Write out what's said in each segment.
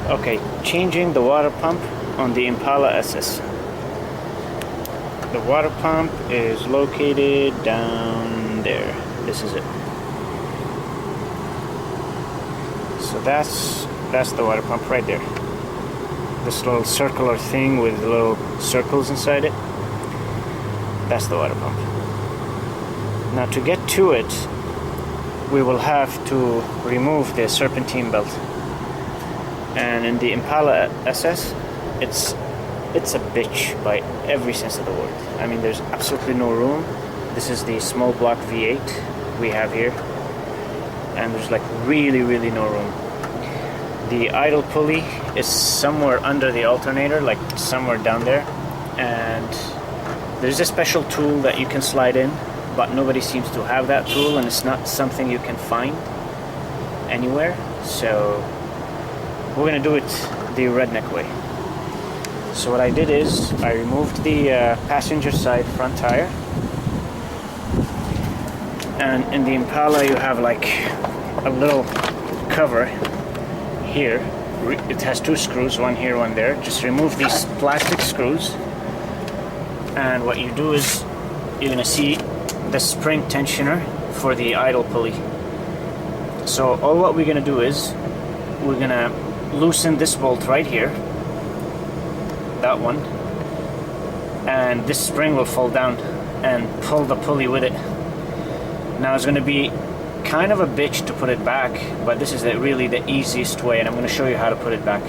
Okay, changing the water pump on the Impala SS. The water pump is located down there. This is it. So that's the water pump right there. This little circular thing with little circles inside it. That's the water pump. Now to get to it, we will have to remove the serpentine belt. And in the Impala SS, it's a bitch by every sense of the word. I mean, there's absolutely no room. This is the small block V8 we have here, and there's like really no room. The idle pulley is somewhere under the alternator, like somewhere down there, and there's a special tool that you can slide in, but nobody seems to have that tool, and it's not something you can find anywhere. So we're gonna do it the redneck way. So what I did is I removed the passenger side front tire, and in the Impala you have like a little cover here. It has two screws, one here, one there. Just remove these plastic screws, and what you do is you're gonna see the spring tensioner for the idle pulley. So all what we're gonna do is we're gonna loosen this bolt right here, that one, and this spring will fall down and pull the pulley with it. Now it's going to be kind of a bitch to put it back, but this is really the easiest way, and I'm going to show you how to put it back.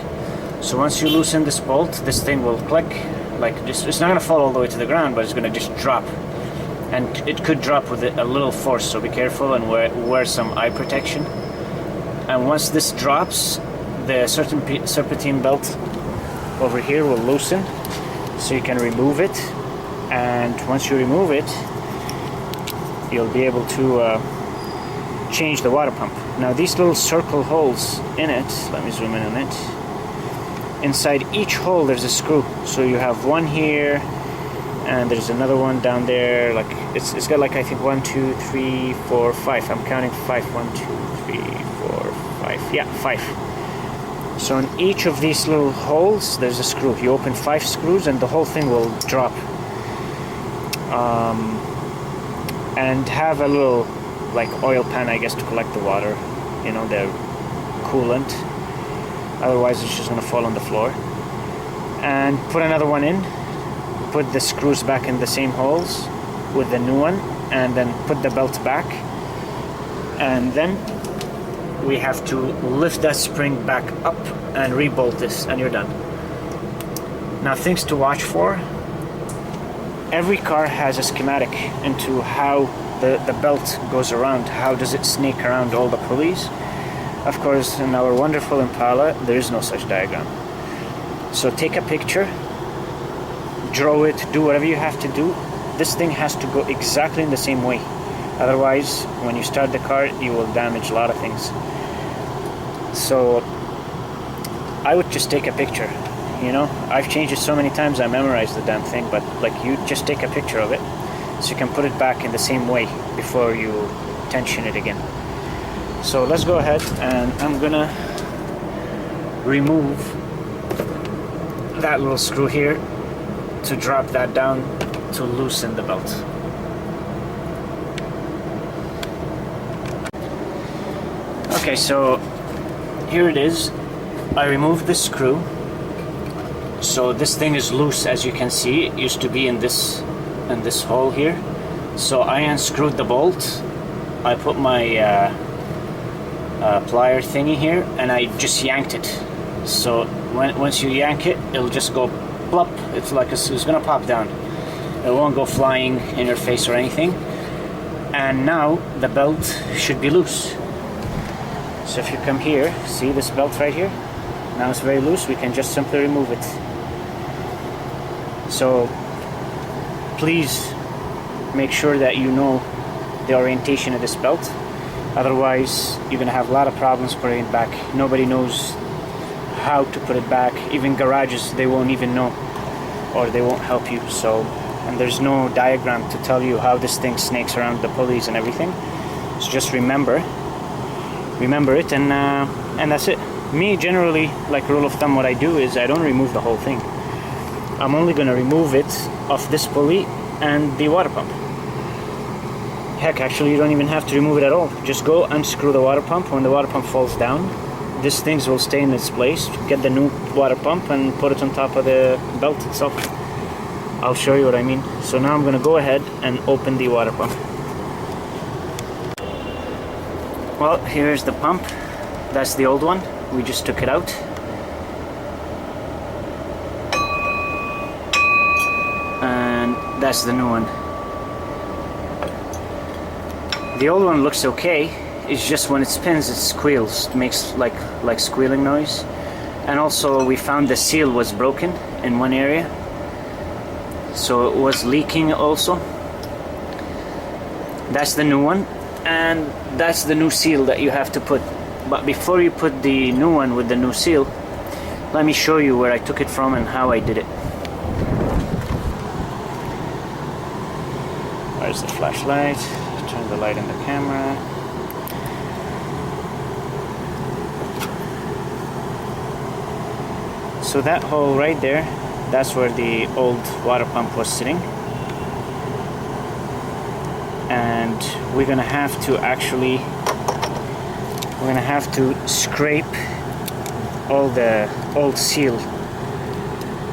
So once you loosen this bolt, this thing will click like this. It's not going to fall all the way to the ground, but it's going to just drop, and it could drop with a little force, so be careful and wear some eye protection. And once this drops, the serpentine belt over here will loosen, so you can remove it, and once you remove it, you'll be able to change the water pump. Now these little circle holes in it, let me zoom in on it. Inside each hole there's a screw, so you have one here, and there's another one down there. Like it's got like, I think 1, 2, 3, 4, 5. I'm counting 5. 1, 2, 3, 4, 5. Yeah, 5. So in each of these little holes there's a screw. You open 5 screws and the whole thing will drop. And have a little like oil pan, I guess, to collect the water, you know, the coolant. Otherwise it's just gonna fall on the floor. And put another one in. Put the screws back in the same holes with the new one, and then put the belt back. And then we have to lift that spring back up and re-bolt this, and you're done. Now, things to watch for. Every car has a schematic into how the belt goes around. How does it snake around all the pulleys? Of course, in our wonderful Impala, there is no such diagram. So take a picture, draw it, do whatever you have to do. This thing has to go exactly in the same way. Otherwise, when you start the car, you will damage a lot of things. So I would just take a picture, you know. I've changed it so many times I memorized the damn thing, but like, you just take a picture of it so you can put it back in the same way before you tension it again. So let's go ahead, and I'm gonna remove that little screw here to drop that down to loosen the belt. Okay, so here it is. I removed the screw, so this thing is loose. As you can see, it used to be in this hole here. So I unscrewed the bolt. I put my plier thingy here, and I just yanked it. So once you yank it, it'll just go plop. It's like it's gonna pop down. It won't go flying in your face or anything. And now the belt should be loose. So if you come here, see this belt right here? Now it's very loose. We can just simply remove it. So please make sure that you know the orientation of this belt. Otherwise, you're gonna have a lot of problems putting it back. Nobody knows how to put it back. Even garages, they won't even know, or they won't help you. So, and there's no diagram to tell you how this thing snakes around the pulleys and everything. So just remember it, and that's it. Me, generally, like rule of thumb, what I do is I don't remove the whole thing. I'm only going to remove it off this pulley and the water pump. Heck, actually, you don't even have to remove it at all. Just go unscrew the water pump. When the water pump falls down, these things will stay in its place. Get the new water pump and put it on top of the belt itself. I'll show you what I mean. So now I'm going to go ahead and open the water pump. Well, here's the pump. That's the old one. We just took it out. And that's the new one. The old one looks okay. It's just when it spins, it squeals. It makes like squealing noise. And also, we found the seal was broken in one area, so it was leaking also. That's the new one, and that's the new seal that you have to put. But before you put the new one with the new seal, let me show you where I took it from and how I did it. Where's the flashlight? Turn the light in the camera. So that hole right there, that's where the old water pump was sitting. And we're gonna have to scrape all the old seal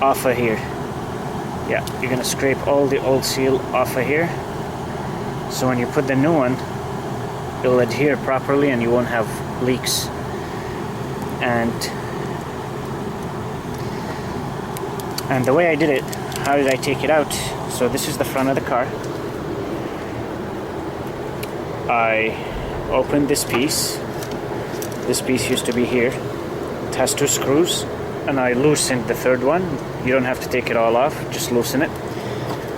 off of here. Yeah, you're gonna scrape all the old seal off of here. So when you put the new one, it'll adhere properly and you won't have leaks. And the way I did it, how did I take it out? So this is the front of the car. I opened this piece. This piece used to be here. It has 2 screws, and I loosened the third one. You don't have to take it all off, just loosen it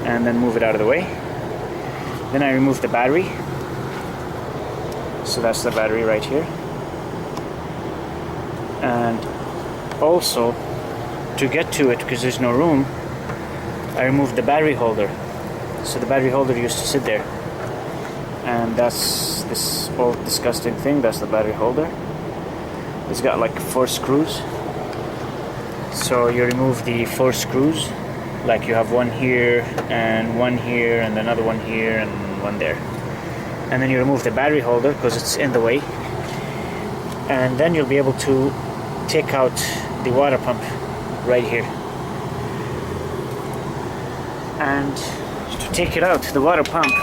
and then move it out of the way. Then I removed the battery. So that's the battery right here. And also, to get to it, because there's no room, I removed the battery holder. So the battery holder used to sit there. And that's this old disgusting thing. That's the battery holder. It's got like 4 screws. So you remove the 4 screws. Like you have one here, and one here, and another one here, and one there. And then you remove the battery holder because it's in the way. And then you'll be able to take out the water pump right here. And to take it out, the water pump,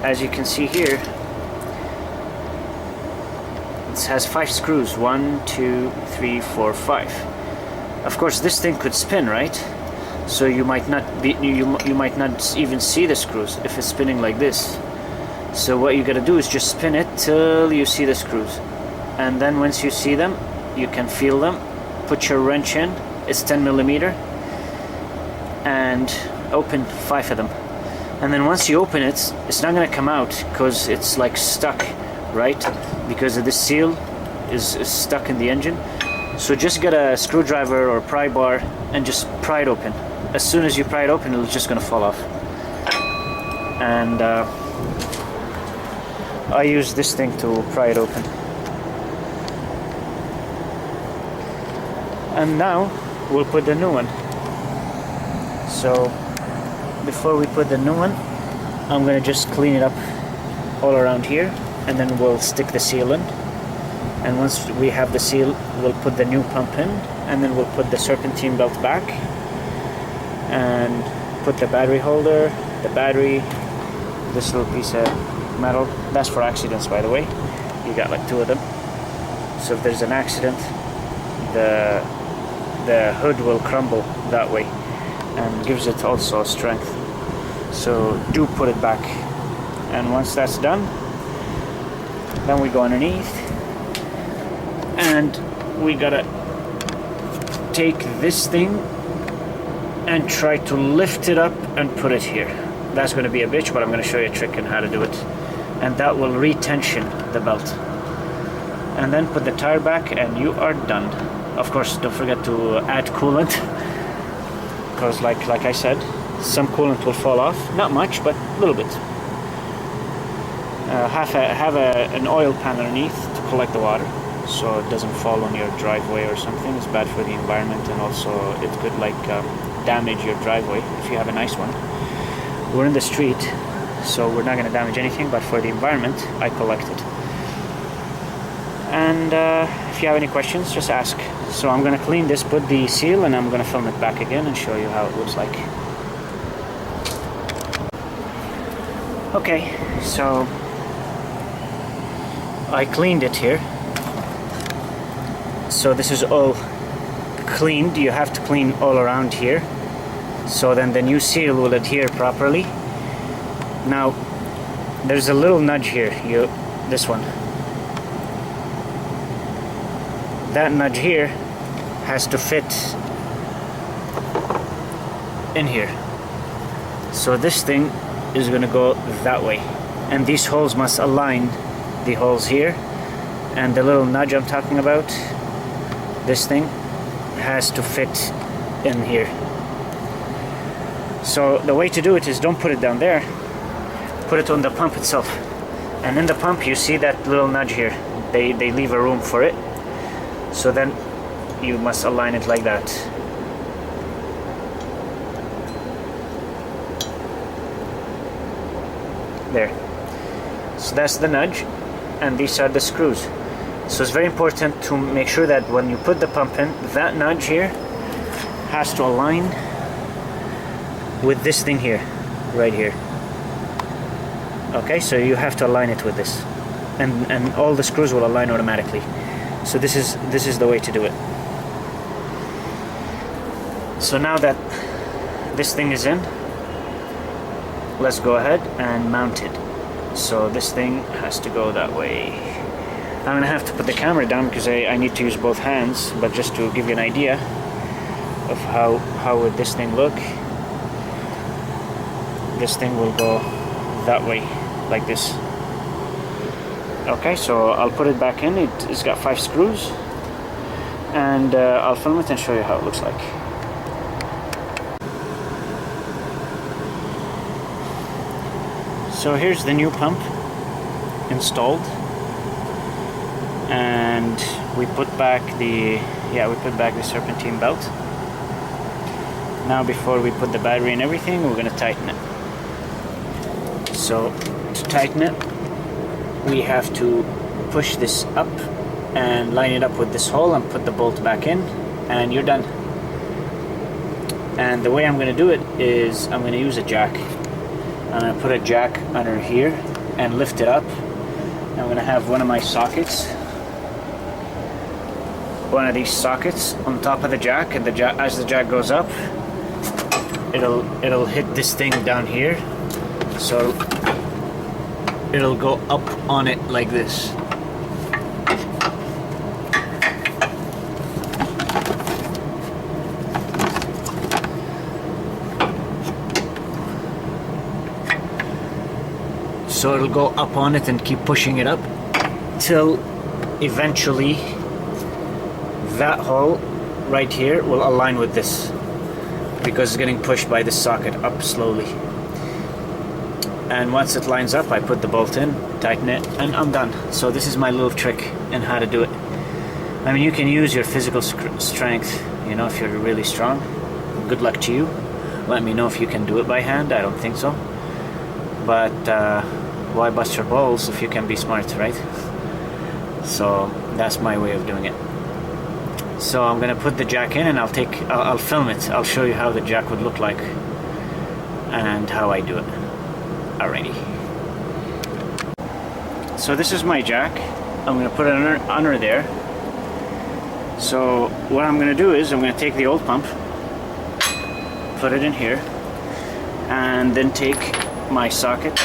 as you can see here, it has 5 screws. 1, 2, 3, 4, 5. Of course, this thing could spin, right? So you might not even see the screws if it's spinning like this. So what you gotta do is just spin it till you see the screws, and then once you see them, you can feel them. Put your wrench in. It's 10 millimeter, and open 5 of them. And then once you open it, it's not gonna come out because it's like stuck, right? Because of the seal is stuck in the engine. So just get a screwdriver or pry bar and just pry it open. As soon as you pry it open, it's just gonna fall off. And I use this thing to pry it open. And now we'll put the new one. So before we put the new one, I'm gonna just clean it up all around here, and then we'll stick the seal in. And once we have the seal, we'll put the new pump in, and then we'll put the serpentine belt back and put the battery holder, the battery, this little piece of metal. That's for accidents, by the way. You got like 2 of them. So if there's an accident, the hood will crumble that way, and gives it also strength. So do put it back. And once that's done, then we go underneath, and we gotta take this thing and try to lift it up and put it here. That's gonna be a bitch, but I'm gonna show you a trick on how to do it. And that will retension the belt. And then put the tire back and you are done. Of course, don't forget to add coolant, because like I said, some coolant will fall off. Not much, but a little bit. Have an oil pan underneath to collect the water. so it doesn't fall on your driveway or something. It's bad for the environment, and also it could damage your driveway if you have a nice one. We're in the street, so we're not going to damage anything, but for the environment I collect it. And if you have any questions, just ask. So I'm going to clean this, put the seal, and I'm going to film it back again and show you how it looks like. Okay, so I cleaned it here. So this is all cleaned. You have to clean all around here, so then the new seal will adhere properly. Now there's a little nudge here, this one. That nudge here has to fit in here. So this thing is going to go that way, and these holes must align, the holes here, and the little nudge I'm talking about, this thing has to fit in here. So the way to do it is, don't put it down there, put it on the pump itself. And in the pump you see that little nudge here, they leave a room for it. So then you must align it like that. There. So that's the nudge, and these are the screws. So it's very important to make sure that when you put the pump in, that nudge here has to align with this thing here, right here. Okay, so you have to align it with this, and all the screws will align automatically. So this is the way to do it. So now that this thing is in, let's go ahead and mount it. So this thing has to go that way. I'm gonna have to put the camera down because I need to use both hands, but just to give you an idea of how would this thing look. This thing will go that way, like this. Okay, so I'll put it back in. It's got 5 screws, and I'll film it and show you how it looks like. So here's the new pump installed, and we put back the serpentine belt. Now before we put the battery and everything, we're going to tighten it. So to tighten it, we have to push this up and line it up with this hole and put the bolt back in, and you're done. And the way I'm going to do it is, I'm going to use a jack. I'm going to put a jack under here and lift it up. I'm going to have one of my sockets, one of these sockets on top of the jack, and as the jack goes up, it'll hit this thing down here, so it'll go up on it like this. So it'll go up on it and keep pushing it up till eventually that hole right here will align with this, because it's getting pushed by the socket up slowly. And once it lines up, I put the bolt in, tighten it, and I'm done. So this is my little trick in how to do it. I mean, you can use your physical strength, you know, if you're really strong. Good luck to you. Let me know if you can do it by hand. I don't think so. But why bust your balls if you can be smart, right? So that's my way of doing it. So I'm gonna put the jack in, and I'll film it. I'll show you how the jack would look like and how I do it. Alrighty. So this is my jack. I'm gonna put it under there. So what I'm gonna do is, I'm gonna take the old pump, put it in here, and then take my socket,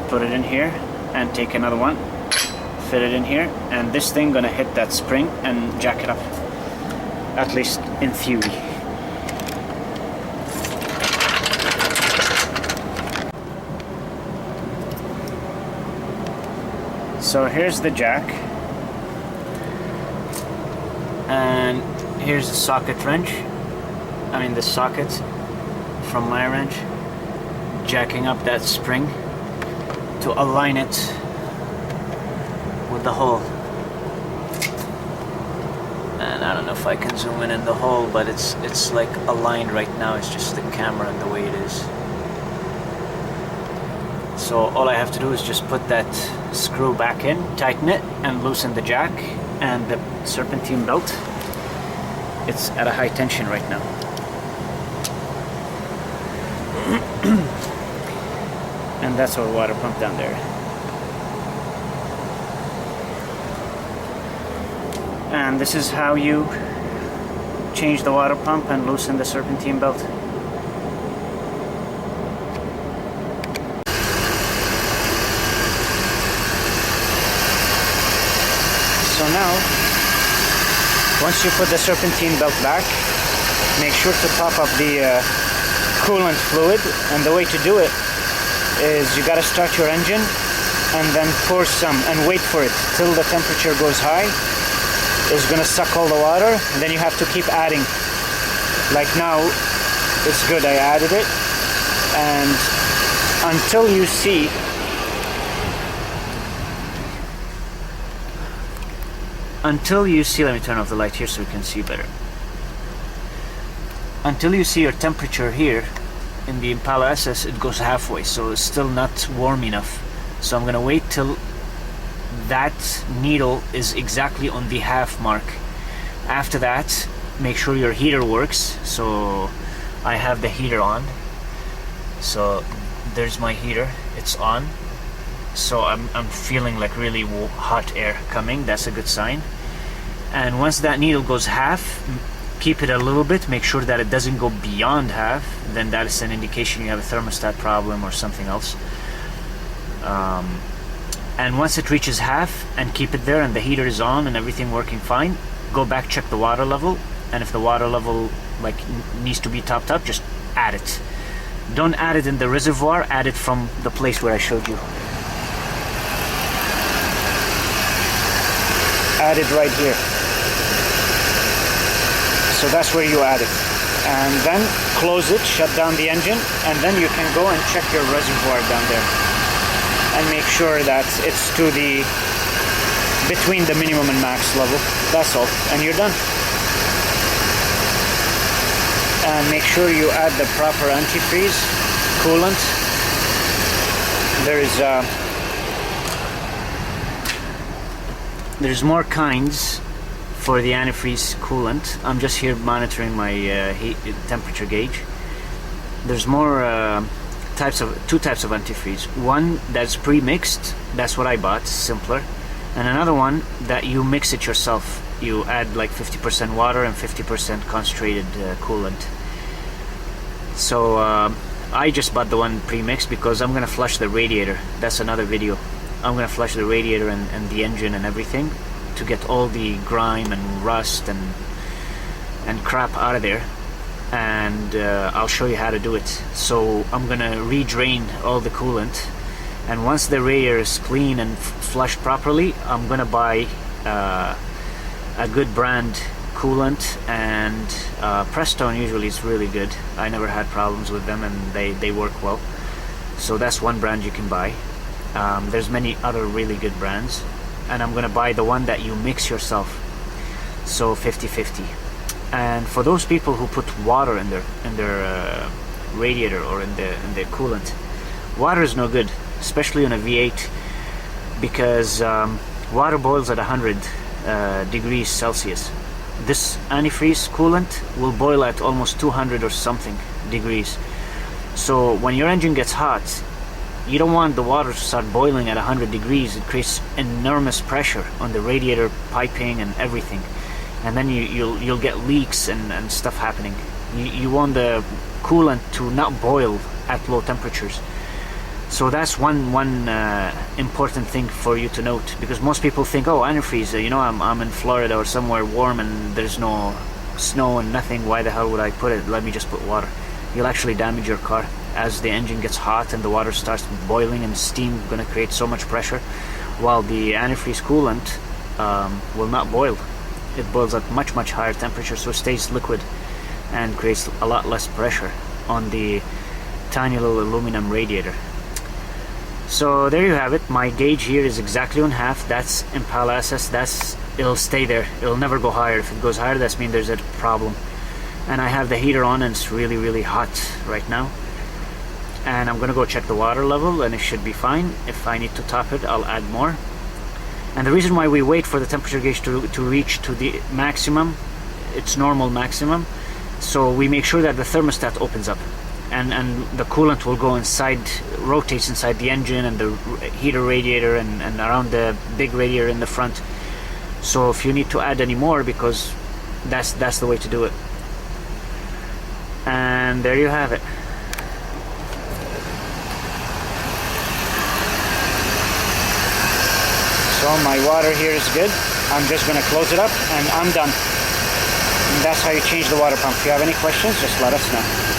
put it in here, and take another one, fit it in here, and this thing gonna hit that spring and jack it up, at least in theory. So here's the jack, and here's the socket wrench, the socket from my wrench, jacking up that spring to align it with the hole. don't know if I can zoom in the hole, but it's like aligned right now. It's just the camera and the way it is. So all I have to do is just put that screw back in, tighten it, and loosen the jack and the serpentine belt. It's at a high tension right now. And that's our water pump down there. And this is how you change the water pump and loosen the serpentine belt. So now, once you put the serpentine belt back, make sure to top up the coolant fluid, and the way to do it is you gotta start your engine and then pour some and wait for it till the temperature goes high. It's gonna suck all the water, and then you have to keep adding. Like now, it's good, I added it, and until you see let me turn off the light here so we can see better. Until you see your temperature here in the Impala SS, it goes halfway, so it's still not warm enough. So I'm gonna wait till that needle is exactly on the half mark. After that, make sure your heater works. So I have the heater on. So there's my heater, it's on. So I'm feeling like really hot air coming. That's a good sign. And once that needle goes half, keep it a little bit, make sure that it doesn't go beyond half. Then that is an indication you have a thermostat problem or something else. And once it reaches half, and keep it there, and the heater is on and everything working fine, go back, check the water level, and if the water level like needs to be topped up, just add it. Don't add it in the reservoir, add it from the place where I showed you. Add it right here. So that's where you add it. And then close it, shut down the engine, and then you can go and check your reservoir down there. And make sure that it's to the between the minimum and max level. That's all, and you're done. And make sure you add the proper antifreeze coolant. There's more kinds for the antifreeze coolant. I'm just here monitoring my heat temperature gauge. There's more two types of antifreeze. One that's pre-mixed, that's what I bought, simpler, and another one that you mix it yourself. You add like 50% water and 50% concentrated coolant. So I just bought the one pre-mixed because I'm gonna flush the radiator. That's another video. I'm gonna flush the radiator and the engine and everything to get all the grime and rust and crap out of there. And I'll show you how to do it. So I'm gonna re-drain all the coolant, and once the radiator is clean and flushed properly, I'm gonna buy a good brand coolant, and Prestone usually is really good. I never had problems with them, and they work well. So that's one brand you can buy. There's many other really good brands, and I'm gonna buy the one that you mix yourself, so 50-50. And for those people who put water in their radiator or in their coolant, water is no good, especially on a V8, because water boils at 100 degrees Celsius. This antifreeze coolant will boil at almost 200 or something degrees. So when your engine gets hot, you don't want the water to start boiling at 100 degrees. It creates enormous pressure on the radiator piping and everything. And then you'll get leaks and stuff happening. You want the coolant to not boil at low temperatures. So that's one important thing for you to note, because most people think, oh, antifreeze, I'm in Florida or somewhere warm and there's no snow and nothing, why the hell would I put it? Let me just put water. You'll actually damage your car. As the engine gets hot and the water starts boiling and steam gonna create so much pressure, while the antifreeze coolant will not boil. It boils at much higher temperature, so it stays liquid and creates a lot less pressure on the tiny little aluminum radiator. So there you have it. My gauge here is exactly on half. That's Impala SS. That's it'll stay there. It'll never go higher. If it goes higher, that means there's a problem. And I have the heater on, and it's really, really hot right now. And I'm gonna go check the water level, and it should be fine. If I need to top it, I'll add more. And the reason why we wait for the temperature gauge to reach to the maximum, its normal maximum, so we make sure that the thermostat opens up, and the coolant will go inside, rotates inside the engine and the heater radiator and around the big radiator in the front. So if you need to add any more, because that's the way to do it. And there you have it. So my water here is good. I'm just going to close it up and I'm done. And that's how you change the water pump. If you have any questions, just let us know.